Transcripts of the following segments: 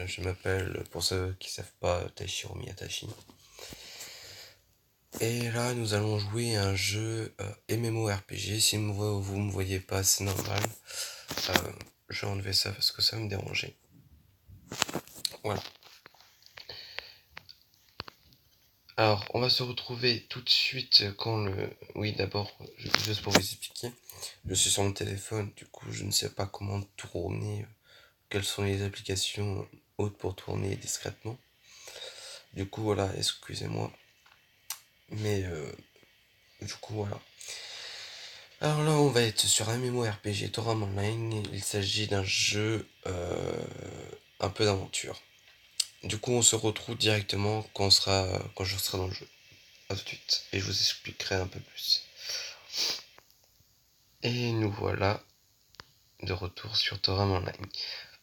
Je m'appelle, pour ceux qui savent pas, Taishiro Miyatashi. Et là, nous allons jouer à un jeu MMORPG. Si vous me voyez pas, c'est normal. Euh, je vais enlever ça parce que ça va me déranger. Voilà. Alors, on va se retrouver tout de suite quand le... Oui, d'abord, juste pour vous expliquer, je suis sur mon téléphone, du coup, je ne sais pas comment tourner, quelles sont les applications hautes pour tourner discrètement. Du coup, voilà, excusez-moi. Mais du coup, voilà. Alors là, on va être sur un MMORPG Toram Online. Il s'agit d'un jeu un peu d'aventure. Du coup, on se retrouve directement quand je serai dans le jeu. A tout de suite. Et je vous expliquerai un peu plus. Et nous voilà de retour sur Toram Online.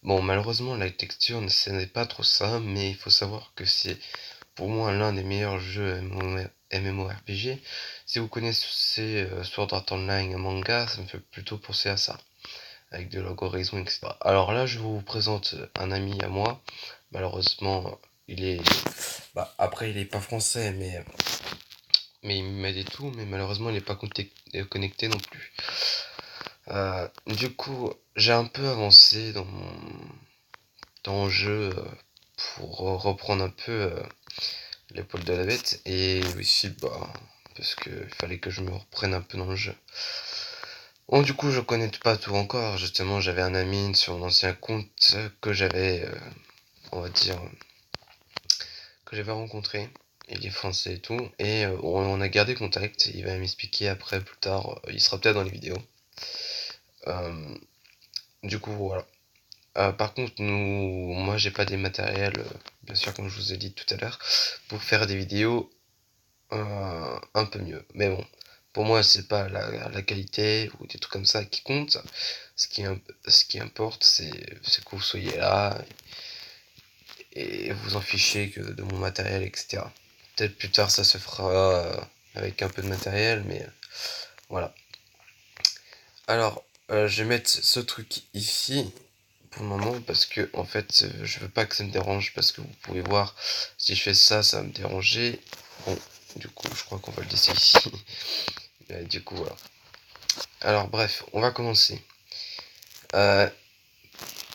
Bon, malheureusement, la texture, ce n'est pas trop ça, mais il faut savoir que c'est pour moi l'un des meilleurs jeux MMORPG. Si vous connaissez Sword Art Online, un manga, ça me fait plutôt penser à ça, avec de l'algorithme, etc. Alors là, je vous présente un ami à moi. Malheureusement, il est... après, il est pas français, mais il m'aide et tout, mais malheureusement, il n'est pas connecté non plus. Du coup, j'ai un peu avancé dans le jeu pour reprendre un peu l'épaule de la bête, et aussi, parce qu'il fallait que je me reprenne un peu dans le jeu. Bon, du coup, je connais pas tout encore. Justement, j'avais un ami sur mon ancien compte que j'avais, on va dire, que j'avais rencontré. Il est français et tout. Et on a gardé contact. Il va m'expliquer après, plus tard. Il sera peut-être dans les vidéos. Euh, du coup, voilà. Par contre, moi, j'ai pas des matériels, bien sûr, comme je vous ai dit tout à l'heure, pour faire des vidéos un peu mieux. Mais bon, pour moi, c'est pas la qualité ou des trucs comme ça qui compte. Ce qui importe, c'est que vous soyez là et vous en fichez que de mon matériel, etc. Peut-être plus tard, ça se fera avec un peu de matériel, mais voilà. Alors, je vais mettre ce truc ici pour le moment parce que en fait, je veux pas que ça me dérange parce que vous pouvez voir si je fais ça, ça va me déranger. Bon, du coup, je crois qu'on va le laisser ici. Du coup, voilà. Alors bref, on va commencer. Euh,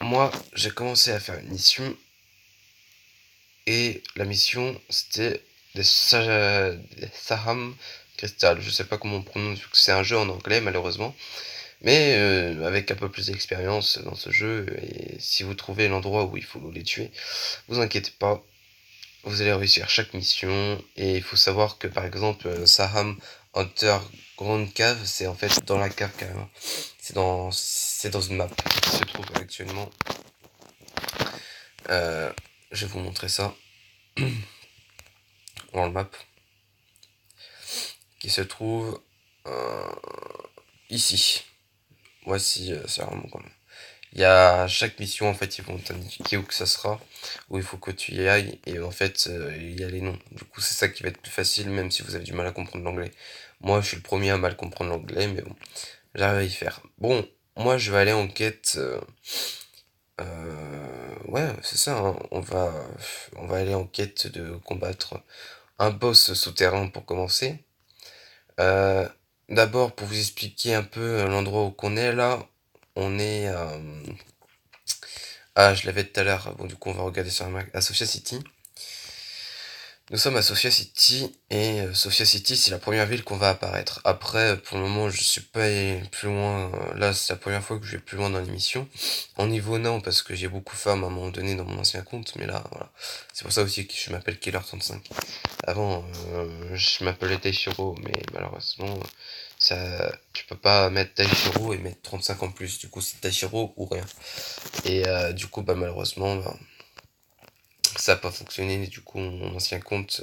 Moi, j'ai commencé à faire une mission. Et la mission, c'était des Saham Crystal. Je sais pas comment on prononce, vu que c'est un jeu en anglais, malheureusement. Mais avec un peu plus d'expérience dans ce jeu, et si vous trouvez l'endroit où il faut les tuer, vous inquiétez pas. Vous allez réussir chaque mission. Et il faut savoir que, par exemple, Saham Hunter Grande Cave, c'est en fait dans la cave carrément. C'est dans une map qui se trouve actuellement. Euh, je vais vous montrer ça dans le map qui se trouve euh, ici. Voici, c'est vraiment quand même. Il y a chaque mission en fait, ils vont t'indiquer où que ça sera, où il faut que tu y ailles, et en fait, il y a les noms. Du coup, c'est ça qui va être plus facile, même si vous avez du mal à comprendre l'anglais. Moi, je suis le premier à mal comprendre l'anglais, mais bon, j'arrive à y faire. Bon, moi, je vais aller en quête. Ouais, c'est ça. Hein. On va aller en quête de combattre un boss souterrain pour commencer. Euh, D'abord, pour vous expliquer un peu l'endroit où qu'on est là, on est ah, je l'avais tout à l'heure. Bon, du coup, on va regarder sur la map. À Sofia City. Nous sommes à Sofia City et Sofia City, c'est la première ville qu'on va apparaître. Après, pour le moment, je suis pas allé plus loin. Là, c'est la première fois que je vais plus loin dans l'émission. En niveau non, parce que j'ai beaucoup farm à un moment donné dans mon ancien compte, mais là, voilà. C'est pour ça aussi que je m'appelle Killer35. Avant, je m'appelais Taishiro, mais malheureusement, ça, tu peux pas mettre Taishiro et mettre 35 en plus. Du coup, c'est Taishiro ou rien. Et du coup, malheureusement, ça n'a pas fonctionné. Du coup, mon ancien compte,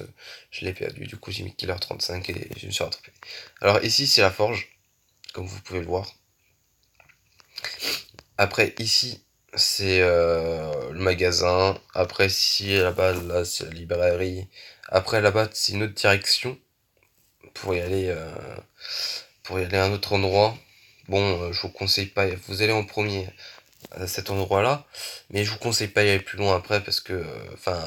je l'ai perdu. Du coup, j'ai mis Killer35 et je me suis rattrapé. Alors ici, c'est la forge, comme vous pouvez le voir. Après, ici, c'est le magasin. Après, ici, là-bas, là, c'est la librairie. Après, là-bas, c'est une autre direction pour y aller, à un autre endroit. Bon, je vous conseille pas. Vous allez en premier. à cet endroit-là, mais je vous conseille pas d'y aller plus loin après parce que, enfin,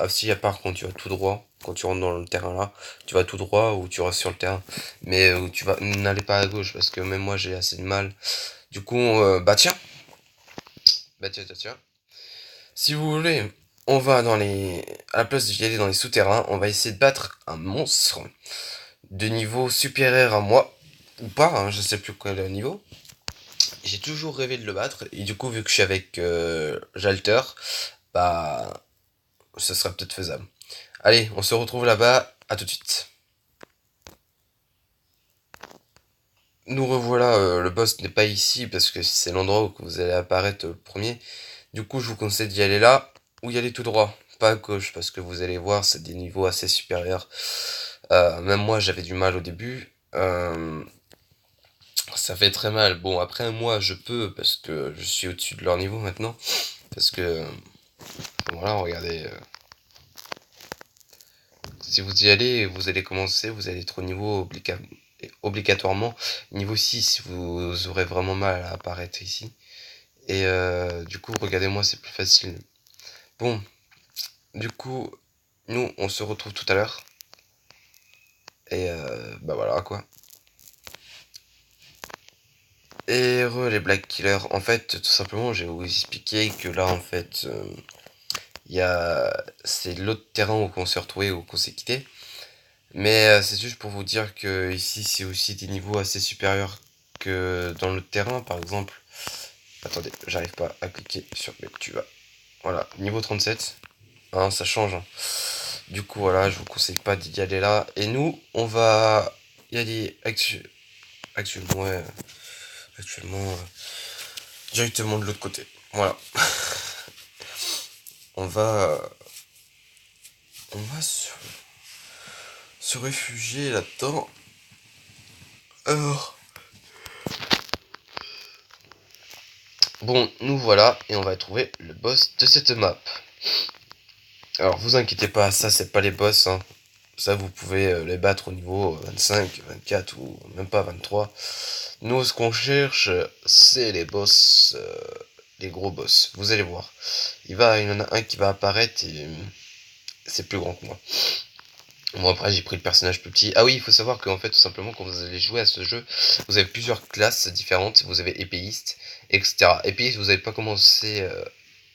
si à part quand tu vas tout droit, quand tu rentres dans le terrain là, tu vas tout droit ou tu restes sur le terrain, mais tu vas n'allez pas à gauche parce que même moi j'ai assez de mal. Du coup, bah tiens, tiens. Si vous voulez, on va dans les, à la place d'y aller dans les souterrains, on va essayer de battre un monstre de niveau supérieur à moi ou pas, hein, je sais plus quel niveau. J'ai toujours rêvé de le battre, et du coup, vu que je suis avec Jalter, bah, ce sera peut-être faisable. Allez, on se retrouve là-bas, à tout de suite. Nous revoilà, le boss n'est pas ici, parce que c'est l'endroit où vous allez apparaître le premier. Du coup, je vous conseille d'y aller là, ou y aller tout droit, pas à gauche, parce que vous allez voir, c'est des niveaux assez supérieurs. Même moi, j'avais du mal au début. Ça fait très mal. Bon, après, moi, je peux, parce que je suis au-dessus de leur niveau maintenant. Parce que, voilà, regardez, si vous y allez, vous allez commencer, vous allez être au niveau obligatoirement. Niveau 6, vous aurez vraiment mal à apparaître ici. Et du coup, regardez-moi, c'est plus facile. Bon, du coup, nous, on se retrouve tout à l'heure. Et bah voilà, quoi. Et les Black Killers, en fait, tout simplement, j'ai vous expliqué que là, en fait, il y a... c'est l'autre terrain où on s'est retrouvé, où on s'est quitté. Mais c'est juste pour vous dire que ici c'est aussi des niveaux assez supérieurs que dans le terrain, par exemple. Attendez, j'arrive pas à cliquer sur le tu vas. Voilà, niveau 37. Hein, ça change. Hein. Du coup, voilà, je vous conseille pas d'y aller là. Et nous, on va y aller actuellement, ouais, actuellement, directement de l'autre côté. Voilà. On va, on va se réfugier là-dedans. Alors, bon, nous voilà, et on va trouver le boss de cette map. Alors vous inquiétez pas, ça c'est pas les boss, hein. Ça vous pouvez les battre au niveau 25, 24 ou même pas 23. Nous ce qu'on cherche c'est les boss, les gros boss. Vous allez voir. Il y en a un qui va apparaître et c'est plus grand que moi. Bon après j'ai pris le personnage plus petit. Ah oui, il faut savoir qu'en fait tout simplement quand vous allez jouer à ce jeu, vous avez plusieurs classes différentes. Vous avez épéiste, etc. Épéiste vous n'avez pas commencé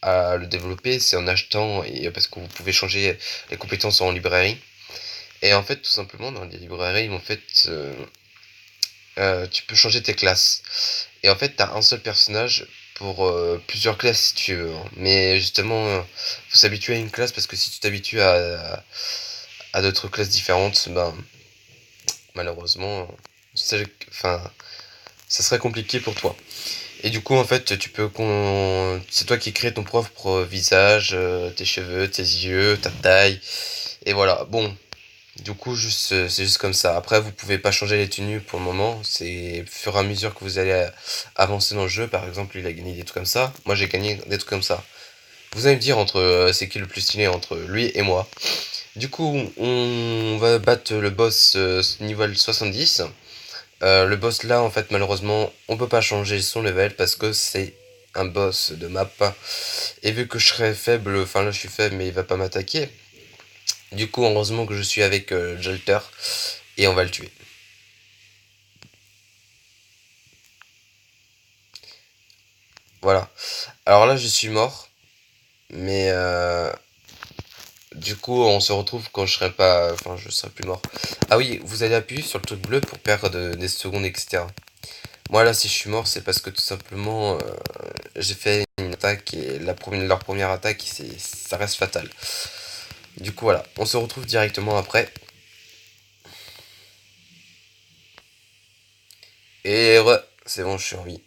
à le développer, c'est en achetant et parce que vous pouvez changer les compétences en librairie. Et en fait tout simplement dans les librairies en fait tu peux changer tes classes. Et en fait t'as un seul personnage pour plusieurs classes si tu veux. Hein. Mais justement faut s'habituer à une classe parce que si tu t'habitues à d'autres classes différentes, ben malheureusement, enfin, ça serait compliqué pour toi. Et du coup, en fait, c'est toi qui crées ton propre visage, tes cheveux, tes yeux, ta taille, et voilà. Bon, du coup, c'est juste comme ça. Après, vous pouvez pas changer les tenues pour le moment. C'est au fur et à mesure que vous allez avancer dans le jeu. Par exemple, il a gagné des trucs comme ça. Moi, j'ai gagné des trucs comme ça. Vous allez me dire entre c'est qui le plus stylé entre lui et moi. Du coup, on va battre le boss niveau 70. Le boss là, en fait, malheureusement, on peut pas changer son level parce que c'est un boss de map. Et vu que je serais faible, enfin là je suis faible, mais il va pas m'attaquer. Du coup, heureusement que je suis avec Jolter et on va le tuer. Voilà. Alors là, je suis mort, mais du coup, on se retrouve quand je serai pas, enfin, je serai plus mort. Ah oui, vous allez appuyer sur le truc bleu pour perdre des secondes, etc. Moi là, si je suis mort, c'est parce que tout simplement, j'ai fait une attaque et leur première attaque, ça reste fatal. Du coup, voilà, on se retrouve directement après. Et ouais, c'est bon, je suis en vie.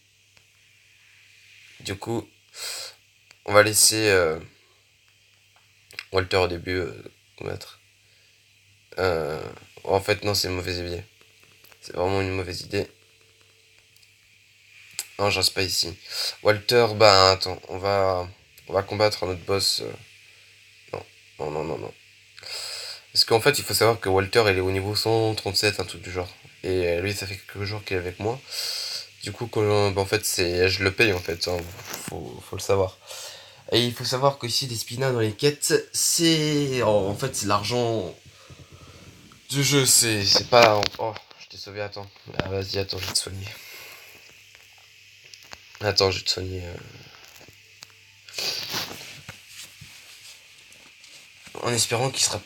Du coup, on va laisser Walter au début combattre. Euh, En fait, non, c'est une mauvaise idée. C'est vraiment une mauvaise idée. Non, je reste pas ici. Walter, bah attends, on va combattre un autre boss. Non, non. Parce qu'en fait, il faut savoir que Walter, il est au niveau 137, un truc du genre. Et lui, ça fait quelques jours qu'il est avec moi. Du coup, en fait, je le paye en fait, hein, faut le savoir. Et il faut savoir qu'aussi les spinas dans les quêtes, en fait, c'est l'argent du jeu, c'est pas. Oh, je t'ai sauvé, attends. Ah, vas-y, attends, je vais te soigner. Attends, je vais te soigner. En espérant qu'il sera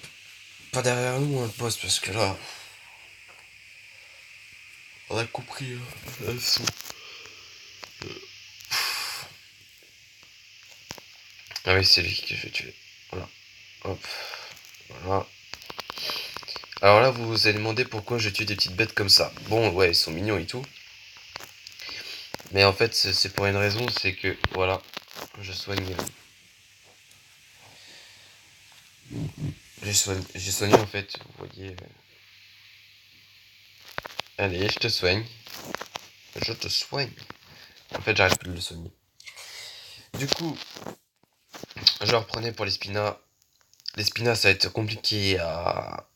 pas derrière nous, hein, le poste, parce que là. On a compris, hein, le son. Ah oui, c'est lui que je vais tuer. Voilà. Hop. Voilà. Alors là, vous vous allez demander pourquoi je tue des petites bêtes comme ça. Bon, ouais, ils sont mignons et tout. Mais en fait, c'est pour une raison, c'est que, voilà, je soigne. J'ai soigné en fait, vous voyez. Allez, je te soigne. Je te soigne. En fait, j'arrête plus de le soigner. Du coup, je reprenais pour les spinas. Les spinas, ça va être compliqué à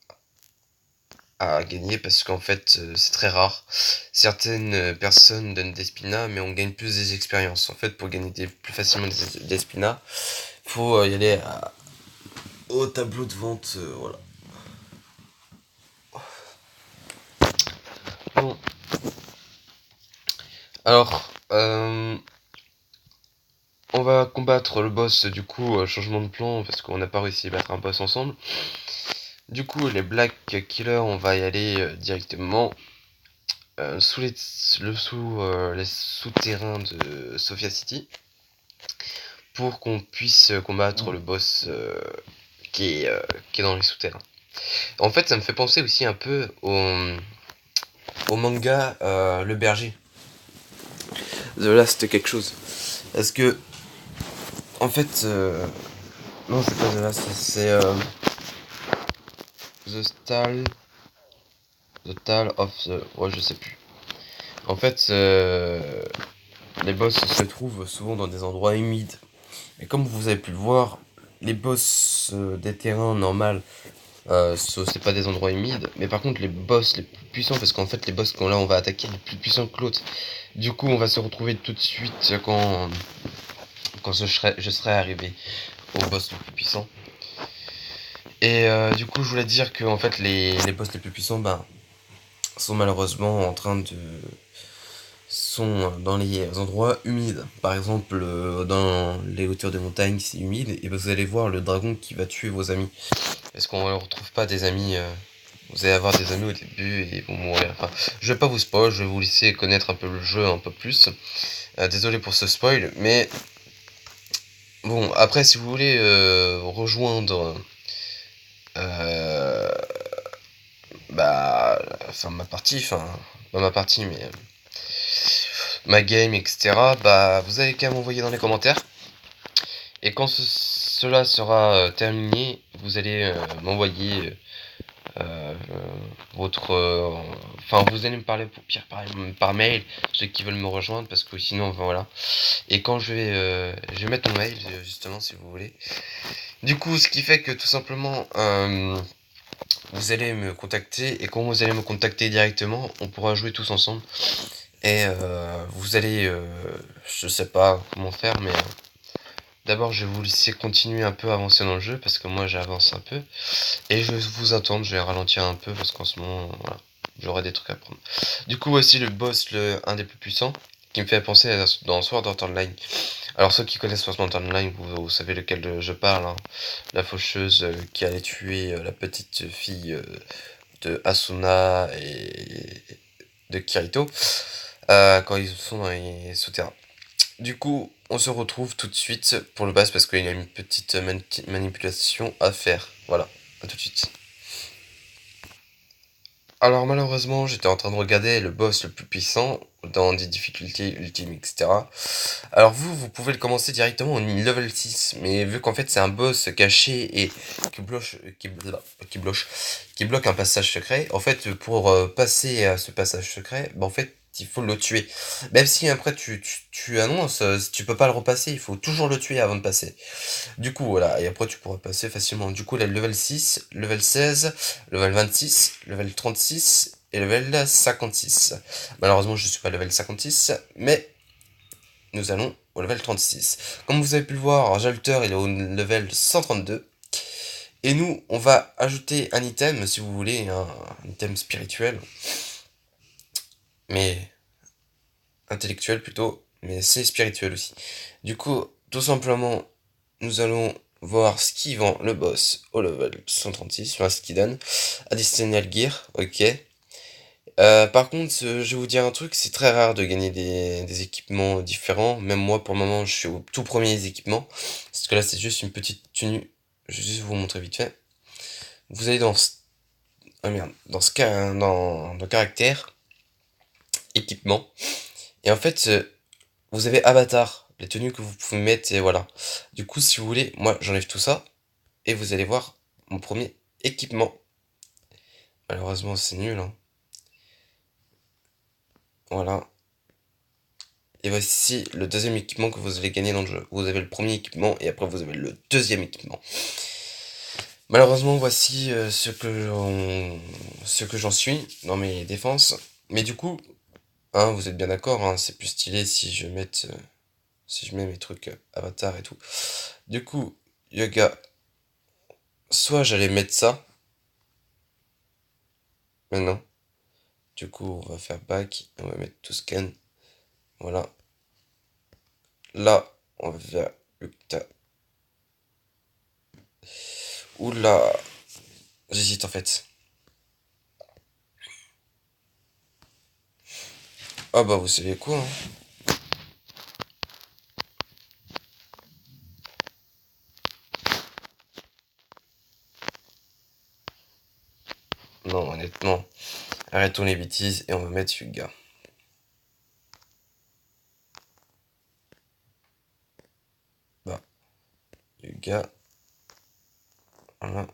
gagner parce qu'en fait, c'est très rare. Certaines personnes donnent des spinas, mais on gagne plus des expériences. En fait, pour gagner plus facilement des spinas, faut y aller au tableau de vente. Voilà. Bon. Alors, on va combattre le boss, du coup, changement de plan, parce qu'on n'a pas réussi à battre un boss ensemble. Du coup, les Black Killers, on va y aller directement sous les souterrains de Sophia City pour qu'on puisse combattre le boss qui est dans les souterrains. En fait, ça me fait penser aussi un peu au manga Le Berger. The Last quelque chose. Parce que, en fait, non, c'est pas The Last, c'est The Stall. The Tale of the. Ouais, je sais plus. En fait, les boss se trouvent souvent dans des endroits humides. Et comme vous avez pu le voir, les boss des terrains normaux, c'est pas des endroits humides. Mais par contre, les boss les plus puissants, parce qu'en fait, les boss qu'on là on va attaquer, les plus puissants que l'autre. Du coup, on va se retrouver tout de suite quand je serai arrivé au boss le plus puissant. Et du coup, je voulais dire que en fait, les boss les plus puissants, ben, sont malheureusement en train de sont dans les endroits humides. Par exemple, dans les hauteurs de montagne, c'est humide, et vous allez voir le dragon qui va tuer vos amis. Parce qu'on ne retrouve pas des amis. Vous allez avoir des amis au début et ils vont mourir. Enfin, je vais pas vous spoil, je vais vous laisser connaître un peu le jeu un peu plus. Désolé pour ce spoil, mais bon, après, si vous voulez rejoindre euh, enfin ma partie, enfin pas ma partie, mais ma game, etc. Bah, vous allez qu'à m'envoyer dans les commentaires. Et quand cela sera terminé, vous allez m'envoyer votre. Enfin, vous allez me parler pour pire par mail, ceux qui veulent me rejoindre, parce que sinon, enfin, voilà. Et quand je vais mettre mon mail, justement, si vous voulez. Du coup, ce qui fait que tout simplement, vous allez me contacter, et quand vous allez me contacter directement, on pourra jouer tous ensemble. Et vous allez, je sais pas comment faire, mais d'abord je vais vous laisser continuer un peu à avancer dans le jeu, parce que moi j'avance un peu. Et je vais vous attendre, je vais ralentir un peu, parce qu'en ce moment, voilà, j'aurai des trucs à prendre. Du coup, voici le boss, un des plus puissants, qui me fait penser dans Sword Art Online. Alors ceux qui connaissent Sword Art Online, vous savez lequel je parle, hein. La faucheuse qui allait tuer la petite fille de Asuna et de Kirito. Quand ils sont dans les souterrains. Du coup, on se retrouve tout de suite pour le boss parce qu'il y a une petite manipulation à faire. Voilà, à tout de suite. Alors malheureusement, j'étais en train de regarder le boss le plus puissant dans des difficultés ultimes, etc. Alors vous pouvez le commencer directement au level 6, mais vu qu'en fait c'est un boss caché et qui bloque un passage secret, en fait pour passer à ce passage secret, bah, en fait Il faut le tuer. Même si après tu annonces, tu peux pas le repasser, il faut toujours le tuer avant de passer. Du coup, voilà, et après tu pourras passer facilement. Du coup, là, level 6, level 16, level 26, level 36 et level 56. Malheureusement, je suis pas level 56, mais nous allons au level 36. Comme vous avez pu le voir, Jalter il est au level 132. Et nous, on va ajouter un item, si vous voulez, un item spirituel, mais intellectuel plutôt, mais c'est spirituel aussi. Du coup, tout simplement, nous allons voir ce qui vend le boss au level 136, enfin ce qui donne. Additional gear, ok. Par contre, je vais vous dire un truc, c'est très rare de gagner des équipements différents. Même moi, pour le moment, je suis au tout premier équipement. Parce que là, c'est juste une petite tenue. Je vais juste vous montrer vite fait. Vous allez ah merde, dans caractère, équipement. Et en fait, vous avez avatar, les tenues que vous pouvez mettre, et voilà. Du coup, si vous voulez, moi, j'enlève tout ça. Et vous allez voir mon premier équipement. Malheureusement, c'est nul, hein. Voilà. Et voici le deuxième équipement que vous allez gagner dans le jeu. Vous avez le premier équipement et après vous avez le deuxième équipement. Malheureusement, voici ce que j'en suis dans mes défenses. Mais du coup, hein, vous êtes bien d'accord, hein, c'est plus stylé si je mets mes trucs avatar et tout. Du coup, yoga, soit j'allais mettre ça, mais non. Du coup, on va faire back, on va mettre tout scan. Voilà. Là, on va faire Ukta. Oula, j'hésite en fait. Ah bah vous savez quoi, hein. Non, honnêtement, arrêtons les bêtises et on va mettre Yuga. Bah, Yuga. Voilà.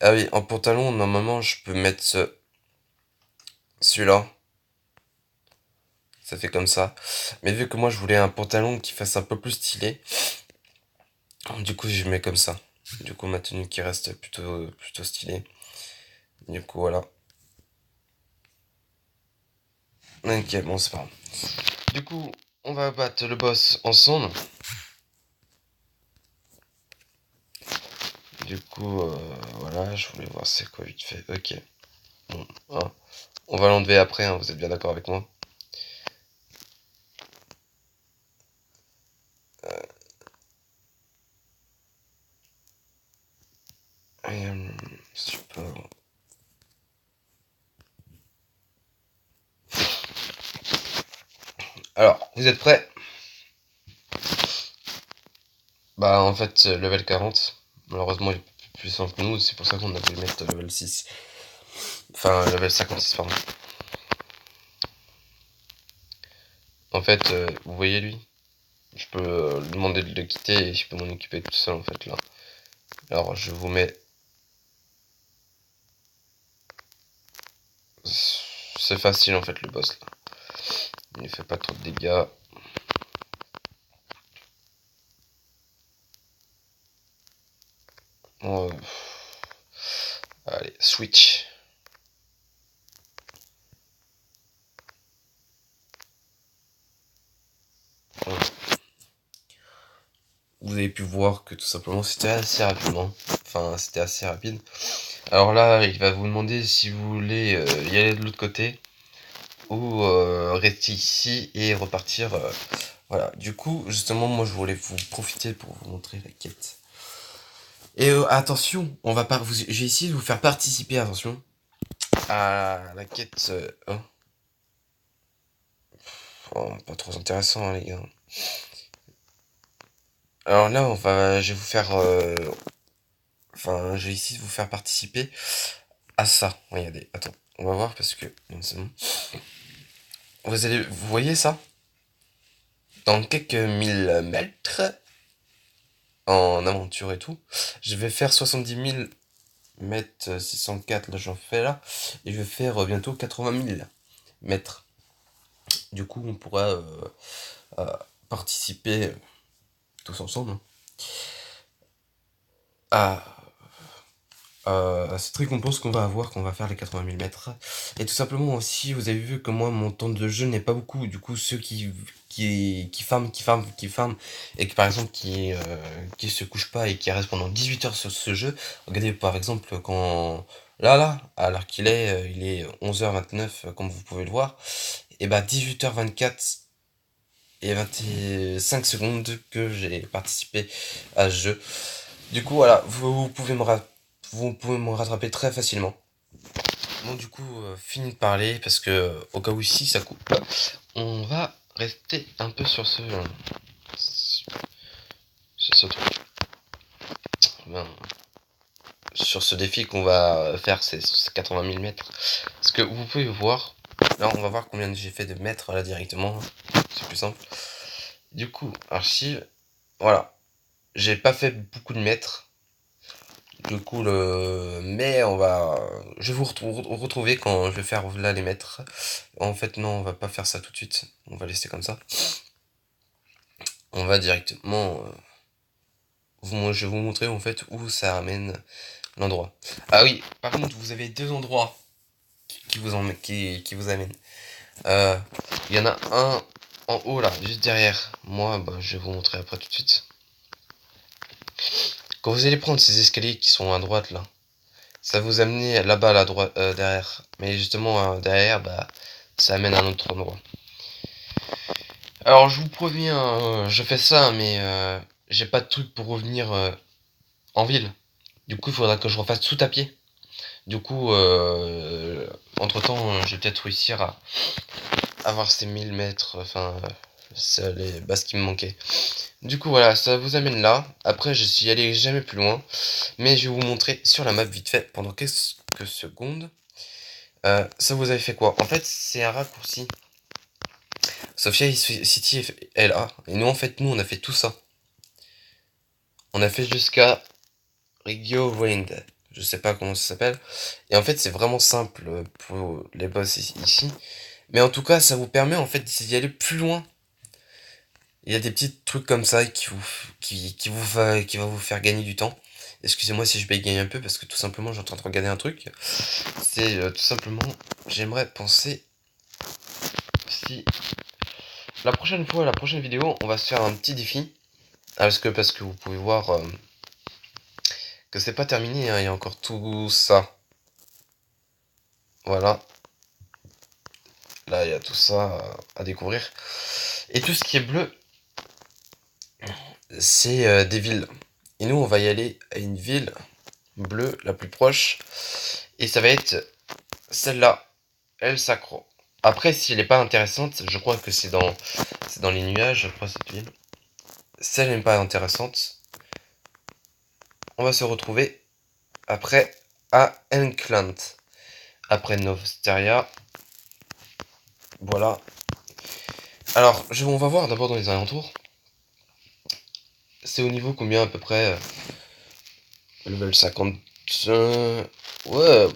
Ah oui, en pantalon, normalement, je peux mettre celui-là. Ça fait comme ça. Mais vu que moi, je voulais un pantalon qui fasse un peu plus stylé, du coup, je mets comme ça. Du coup, ma tenue qui reste plutôt stylée. Du coup, voilà. Ok, bon, c'est pas grave. Du coup, on va battre le boss ensemble. Du coup, voilà, je voulais voir c'est quoi vite fait. Ok. Bon, hein. On va l'enlever après, hein, vous êtes bien d'accord avec moi? Support. Alors, vous êtes prêts? Bah, en fait, level 40. Malheureusement, il est plus puissant que nous, c'est pour ça qu'on a dû le mettre level 6. Enfin, level 56, pardon. En fait, vous voyez lui? Je peux lui demander de le quitter et je peux m'en occuper tout seul, en fait, là. Alors, je vous mets... C'est facile, en fait, le boss, là. Il fait pas trop de dégâts. Bon, allez, switch. Vous avez pu voir que tout simplement c'était assez rapidement. Enfin, c'était assez rapide. Alors là, il va vous demander si vous voulez y aller de l'autre côté ou rester ici et repartir. Voilà. Du coup, justement, moi, je voulais vous profiter pour vous montrer la quête. Et attention, on va pas. J'ai essayé de vous faire participer. Attention à la quête. Oh, pas trop intéressant, hein, les gars. Alors là, je vais vous faire. Enfin, j'ai essayé de vous faire participer à ça. Regardez, attends, on va voir parce que. Non, c'est bon. Vous voyez ça? Dans quelques mille mètres en aventure et tout, je vais faire 70 000 mètres 604, là j'en fais là, et je vais faire bientôt 80 000 mètres. Du coup, on pourra euh, participer tous ensemble, hein, à, à cette récompense qu'on va avoir quand on va faire les 80 000 mètres. Et tout simplement aussi, vous avez vu que moi, mon temps de jeu n'est pas beaucoup. Du coup, ceux qui farment, et qui par exemple qui se couchent pas et qui restent pendant 18 heures sur ce jeu, regardez par exemple quand là, à l'heure qu'il est, il est 11h29 comme vous pouvez le voir, et bah 18h24 et 25 secondes que j'ai participé à ce jeu. Du coup, voilà, vous pouvez me rattraper très facilement. Bon, du coup, fini de parler parce que au cas où ici ça coupe, on va rester un peu sur ce truc, ben, sur ce défi qu'on va faire, c'est 80 000 mètres. Parce que vous pouvez voir, là, on va voir combien j'ai fait de mètres là directement. C'est plus simple. Du coup, archive, voilà, j'ai pas fait beaucoup de mètres. Du coup, mais je vais vous retrouver quand je vais faire là les mètres. En fait, non, on va pas faire ça tout de suite. On va laisser comme ça. On va directement, je vais vous montrer en fait où ça amène l'endroit. Ah oui, par contre, vous avez deux endroits qui vous amènent. Euh, Il y en a un en haut là, juste derrière. Moi, bah, je vais vous montrer après tout de suite. Quand vous allez prendre ces escaliers qui sont à droite là, ça vous amène là-bas à la droite, derrière. Mais justement, derrière, bah, ça amène à un autre endroit. Alors, je vous préviens, je fais ça, mais j'ai pas de truc pour revenir en ville. Du coup, il faudra que je refasse tout à pied. Du coup, entre-temps, je vais peut-être réussir à avoir ces 1000 mètres, enfin, c'est les bases qui me manquaient. Du coup, voilà, ça vous amène là. Après, je suis allé jamais plus loin. Mais je vais vous montrer sur la map vite fait, pendant quelques secondes. Ça vous avez fait quoi? En fait, c'est un raccourci. Sophia City est là. Et nous, en fait, nous, on a fait tout ça. On a fait jusqu'à Rigio Wind. Je sais pas comment ça s'appelle. Et en fait, c'est vraiment simple pour les boss ici. Mais en tout cas, ça vous permet en fait d'y aller plus loin. Il y a des petits trucs comme ça qui va vous faire gagner du temps. Excusez-moi si je bégaye un peu parce que tout simplement, je suis en train de regarder un truc. C'est tout simplement, j'aimerais penser si la prochaine fois, la prochaine vidéo, on va se faire un petit défi. Ah, parce que vous pouvez voir que c'est pas terminé, hein, il y a encore tout ça. Voilà. Là, il y a tout ça à découvrir. Et tout ce qui est bleu, c'est des villes. Et nous, on va y aller à une ville bleue, la plus proche. Et ça va être celle-là, El Sacro. Après, si elle n'est pas intéressante, je crois que c'est dans les nuages, je crois, cette ville. Si elle n'est pas intéressante, on va se retrouver après à Enklant. Après Novsteria. Voilà. Alors, on va voir d'abord dans les alentours. C'est au niveau combien à peu près level 50. Ouais.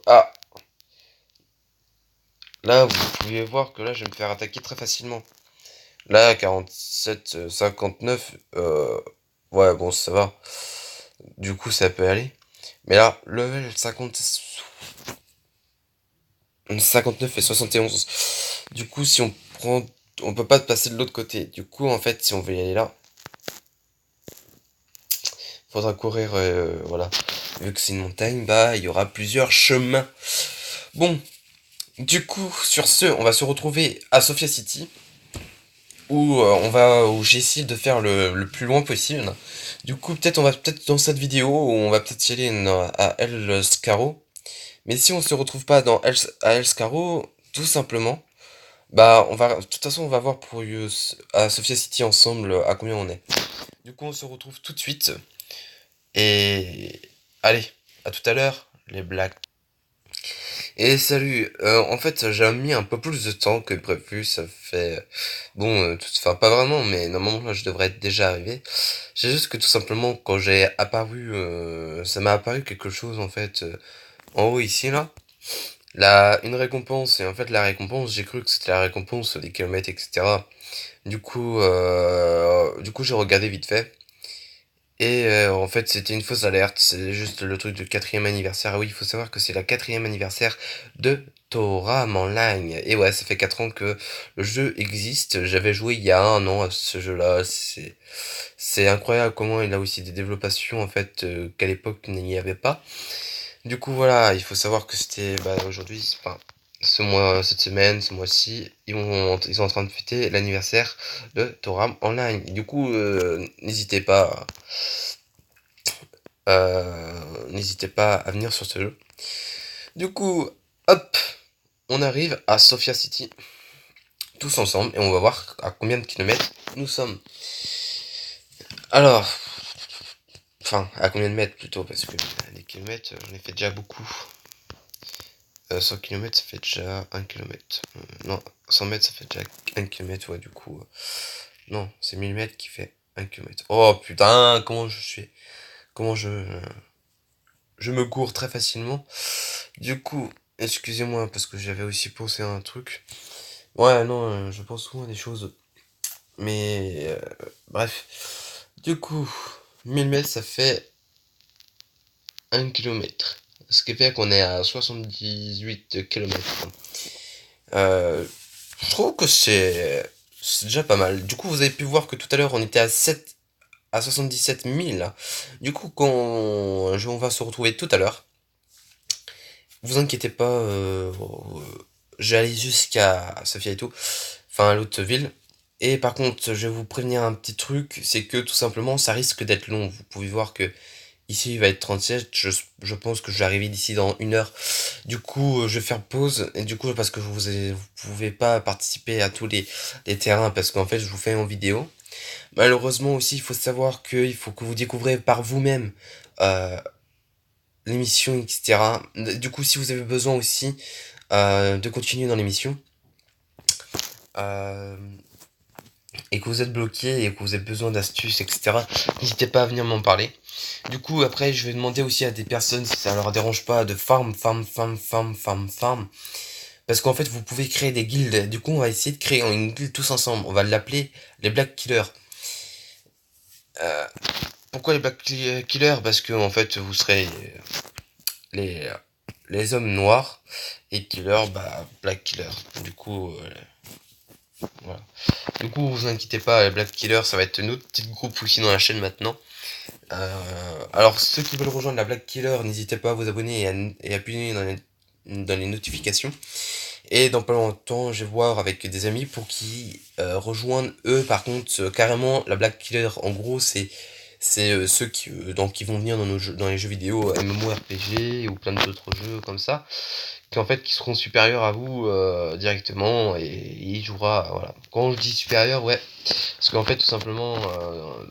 Ah. Là, vous pouvez voir que là, je vais me faire attaquer très facilement. Là, 47, 59. Ouais, bon, ça va. Du coup, ça peut aller. Mais là, level 50, 59 et 71. Du coup, si on prend... On peut pas passer de l'autre côté. Du coup, en fait, si on veut y aller là, faudra courir, voilà. Vu que c'est une montagne, bah, il y aura plusieurs chemins. Bon, du coup, sur ce, on va se retrouver à Sophia City, où j'essaie de faire le plus loin possible. Du coup, peut-être dans cette vidéo, on va peut-être y aller à El Scarro. Mais si on se retrouve pas à El Scarro, tout simplement, bah, de toute façon, on va voir à Sophia City ensemble à combien on est. Du coup, on se retrouve tout de suite. Et allez, à tout à l'heure, les blagues. Et salut, en fait, j'ai mis un peu plus de temps que prévu, ça fait bon, enfin pas vraiment, mais normalement là je devrais être déjà arrivé. C'est juste que tout simplement quand j'ai apparu, ça m'a apparu quelque chose en fait, en haut ici là, une récompense et en fait la récompense, j'ai cru que c'était la récompense des kilomètres et cetera. Du coup j'ai regardé vite fait et en fait, c'était une fausse alerte, c'est juste le truc du quatrième anniversaire. Ah oui, il faut savoir que c'est la quatrième anniversaire de Toram Online. Et ouais, ça fait 4 ans que le jeu existe. J'avais joué il y a un an à ce jeu-là. C'est incroyable comment il a aussi des développations en fait qu'à l'époque il n'y avait pas. Du coup voilà, il faut savoir que c'était aujourd'hui, enfin ce mois, cette semaine, ce mois-ci, ils sont en train de fêter l'anniversaire de Toram Online. Du coup, n'hésitez pas à venir sur ce jeu. Du coup, hop, on arrive à Sophia City, tous ensemble, et on va voir à combien de kilomètres nous sommes. Alors, enfin, à combien de mètres plutôt, parce que les kilomètres, j'en ai fait déjà beaucoup. 100 km, ça fait déjà 1 km. Non, 100 mètres, ça fait déjà 1 km, ouais, du coup. Non, c'est 1000 mètres qui fait 1 km. Oh putain, comment je me cours très facilement. Du coup, excusez-moi parce que j'avais aussi pensé à un truc. Ouais, non, je pense souvent à des choses. Mais bref. Du coup, 1000 mètres, ça fait 1 km. Ce qui fait qu'on est à 78 km. Euh, je trouve que c'est déjà pas mal. Du coup, vous avez pu voir que tout à l'heure, on était à 77 000. Du coup, quand on va se retrouver tout à l'heure, vous inquiétez pas, je vais aller jusqu'à Sofia et tout, enfin à l'autre ville. Et par contre, je vais vous prévenir un petit truc, c'est que tout simplement, ça risque d'être long. Vous pouvez voir que ici, il va être 37. Je pense que je vais arriver d'ici dans 1 heure. Du coup, je vais faire pause. Et du coup, parce que vous pouvez pas participer à tous les terrains, parce qu'en fait, je vous fais en vidéo. Malheureusement aussi, il faut savoir qu'il faut que vous découvrez par vous-même euh, l'émission, etc. Du coup, si vous avez besoin aussi de continuer dans l'émission, euh, et que vous êtes bloqué et que vous avez besoin d'astuces, etc., n'hésitez pas à venir m'en parler. Du coup, après, je vais demander aussi à des personnes si ça leur dérange pas de farm. Parce qu'en fait, vous pouvez créer des guildes. Du coup, on va essayer de créer une guilde tous ensemble. On va l'appeler les Black Killers. Euh, Pourquoi les Killers? Parce que, en fait, vous serez les, les hommes noirs et Killer, bah, Black Killer. Du coup, voilà. Du coup, vous inquiétez pas, les Black Killer, ça va être notre petit groupe aussi dans la chaîne maintenant. Alors, ceux qui veulent rejoindre la Black Killer, n'hésitez pas à vous abonner et appuyer dans les notifications. Et dans pas longtemps, je vais voir avec des amis pour qu'ils rejoignent eux. Par contre, carrément, la Black Killer, en gros, c'est ceux qui vont venir dans les jeux vidéo MMORPG ou plein d'autres jeux comme ça, qui seront supérieurs à vous directement et il jouera, voilà. Quand je dis supérieur, ouais, parce qu'en fait tout simplement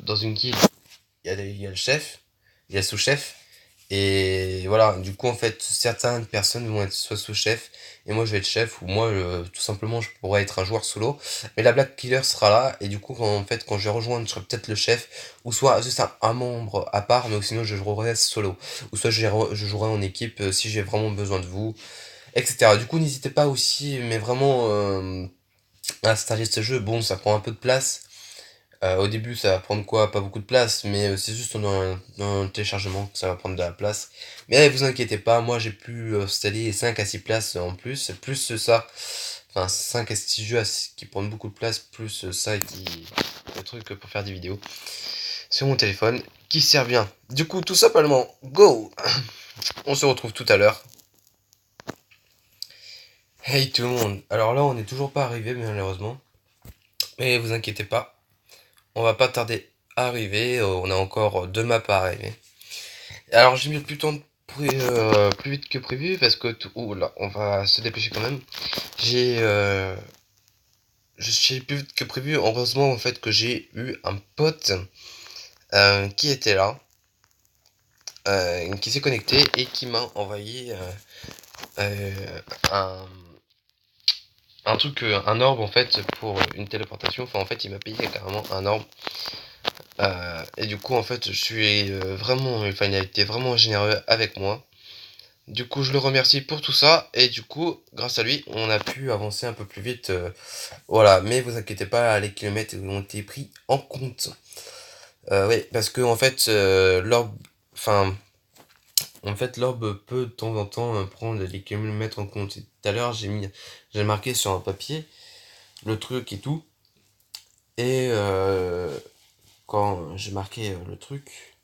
dans une guilde il y a le chef, il y a le sous-chef et voilà, du coup en fait certaines personnes vont être soit sous-chef et moi je vais être chef ou moi tout simplement je pourrais être un joueur solo, mais la Black Killer sera là et du coup quand je vais rejoindre je serai peut-être le chef ou soit juste un membre à part, mais sinon je jouerai solo ou soit je jouerai en équipe si j'ai vraiment besoin de vous, etc. Du coup, n'hésitez pas aussi, mais vraiment, à installer ce jeu. Bon, ça prend un peu de place. Au début, ça va prendre quoi? Pas beaucoup de place, mais c'est juste dans le téléchargement que ça va prendre de la place. Mais vous inquiétez pas, moi j'ai pu installer 5 à 6 places en plus, plus ça. Enfin, 5 à 6 jeux qui prennent beaucoup de place, plus ça le truc pour faire des vidéos sur mon téléphone qui sert bien. Du coup, tout simplement, go! On se retrouve tout à l'heure. Hey tout le monde, alors là on n'est toujours pas arrivé malheureusement, mais vous inquiétez pas, on va pas tarder à arriver, on a encore 2 maps à arriver. Alors j'ai mis plus, plus vite que prévu parce que ouh là, on va se dépêcher quand même. Je suis plus vite que prévu, heureusement en fait que j'ai eu un pote qui était là, qui s'est connecté et qui m'a envoyé un, un truc, un orbe en fait pour une téléportation. Enfin, en fait, il m'a payé carrément un orbe. Et du coup, en fait, je suis vraiment, enfin, il a été vraiment généreux avec moi. Du coup, je le remercie pour tout ça. Et du coup, grâce à lui, on a pu avancer un peu plus vite. Voilà, mais vous inquiétez pas, les kilomètres ont été pris en compte. Oui, parce que en fait, l'orbe, enfin, en fait, l'orbe peut de temps en temps prendre les kilomètres en compte. Et tout à l'heure, j'ai marqué sur un papier le truc et tout. Et quand j'ai marqué le truc,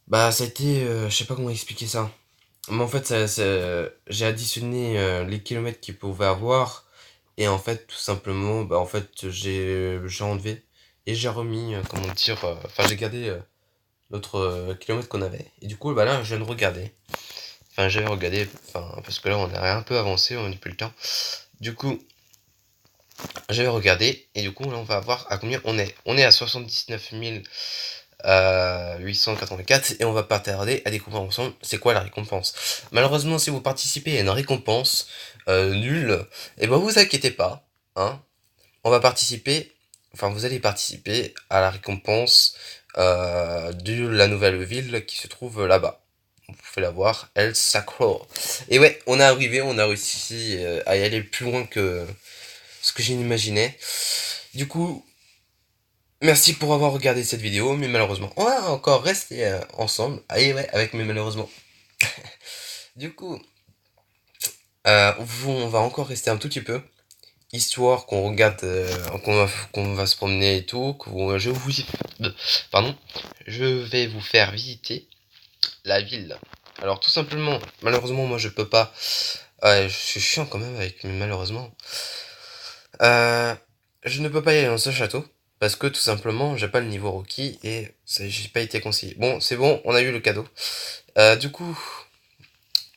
bah, ça a été, je sais pas comment expliquer ça. Mais en fait, j'ai additionné les kilomètres qu'il pouvait avoir. Et en fait, tout simplement, bah, en fait, j'ai enlevé. Et j'ai remis, comment dire, enfin, j'ai gardé l'autre kilomètre qu'on avait. Et du coup, bah là, je viens de regarder. Enfin, j'avais regardé, enfin, parce que là, on a un peu avancé, on n'a plus le temps. Du coup, j'avais regardé, et du coup, là, on va voir à combien on est. On est à 79 884, et on va pas tarder à découvrir ensemble c'est quoi la récompense. Malheureusement, si vous participez à une récompense nulle, et ben vous inquiétez pas, hein. On va participer, enfin, vous allez participer à la récompense de la nouvelle ville qui se trouve là-bas. Vous pouvez la voir, El Sacro. Et ouais, on est arrivé, on a réussi à y aller plus loin que ce que j'imaginais. Du coup, merci pour avoir regardé cette vidéo, mais malheureusement, on va encore rester ensemble. Ah, et ouais, avec mais malheureusement. Du coup, on va encore rester un tout petit peu, histoire qu'on regarde, qu'on va se promener et tout, pardon, je vais vous faire visiter la ville. Alors tout simplement, malheureusement, moi je peux pas. Je suis chiant quand même avec, mais malheureusement. Euh, je ne peux pas y aller dans ce château. Parce que tout simplement, j'ai pas le niveau requis et j'ai pas été conseillé. Bon, c'est bon, on a eu le cadeau. Du coup,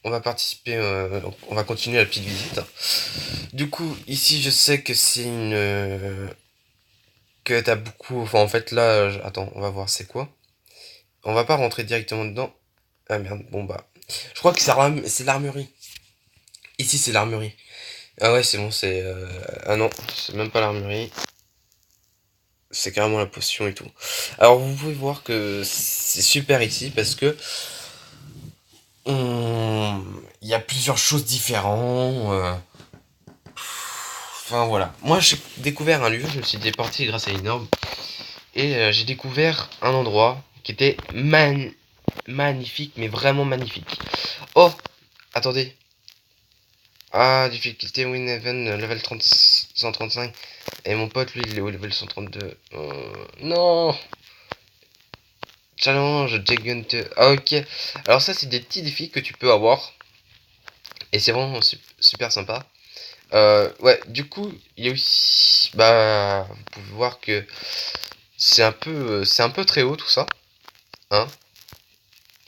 on va participer, on va continuer la petite visite. Du coup, ici, je sais que c'est une. Que t'as beaucoup. Enfin, en fait, là, attends, on va voir c'est quoi. On va pas rentrer directement dedans. Ah merde, bon bah. Je crois que c'est l'armurerie. Ici, c'est l'armurerie. Ah ouais, c'est bon, c'est. Ah non, c'est même pas l'armurerie. C'est carrément la potion et tout. Alors vous pouvez voir que c'est super ici parce que il y a plusieurs choses différentes. Enfin voilà. Moi j'ai découvert un lieu, je me suis déporté grâce à une orbe. Et j'ai découvert un endroit qui était magnifique, mais vraiment magnifique. Oh, attendez. Ah, difficulté Win Even, level 30, 135. Et mon pote, lui, il est au level 132. Non. Challenge, Gigant. Ah, ok. Alors ça, c'est des petits défis que tu peux avoir. Et c'est vraiment super sympa. Ouais, du coup, il y a aussi... Bah, vous pouvez voir que c'est un peu très haut tout ça. Hein.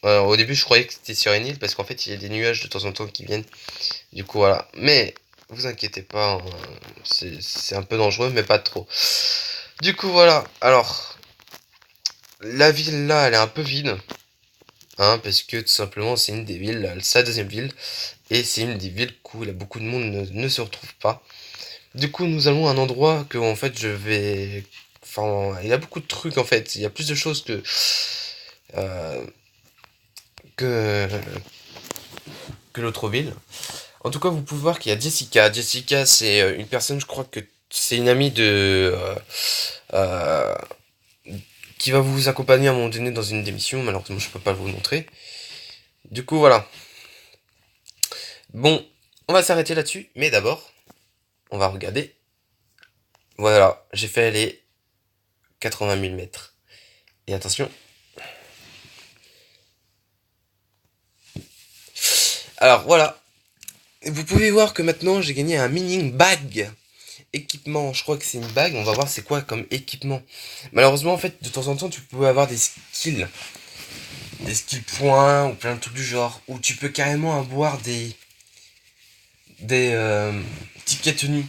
Au début, je croyais que c'était sur une île parce qu'en fait, il y a des nuages de temps en temps qui viennent. Du coup, voilà. Mais, vous inquiétez pas, hein, c'est un peu dangereux, mais pas trop. Du coup, voilà. Alors, la ville là, elle est un peu vide. Hein, parce que tout simplement, c'est une des villes, sa deuxième ville. Et c'est une des villes où il y a beaucoup de monde ne se retrouve pas. Du coup, nous allons à un endroit que, en fait, je vais... Enfin, il y a beaucoup de trucs, en fait. Il y a plus de choses euh, que, que l'autre ville. En tout cas, vous pouvez voir qu'il y a Jessica. Jessica, c'est une personne, je crois que c'est une amie de... euh, qui va vous accompagner à un moment donné dans une démission. Malheureusement, je peux pas vous le montrer. Du coup, voilà. Bon, on va s'arrêter là-dessus. Mais d'abord, on va regarder. Voilà, j'ai fait les 80 000 mètres. Et attention. Alors, voilà. Vous pouvez voir que maintenant, j'ai gagné un mini bag. Équipement, je crois que c'est une bague. On va voir c'est quoi comme équipement. Malheureusement, en fait, de temps en temps, tu peux avoir des skills. Des skills points ou plein de trucs du genre. Ou tu peux carrément avoir des tickets tenus.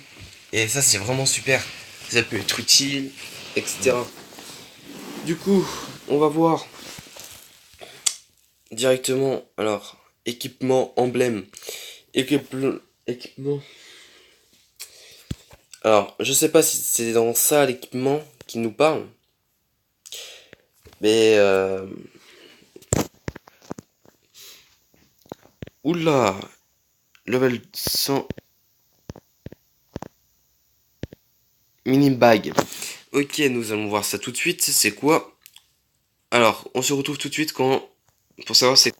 Et ça, c'est vraiment super. Ça peut être utile, etc. Du coup, on va voir directement. Alors, équipement, emblème, équipement. Alors, je sais pas si c'est dans ça l'équipement qui nous parle, mais oula, level 100 mini bag. Ok, nous allons voir ça tout de suite. C'est quoi? Alors, on se retrouve tout de suite quand pour savoir c'est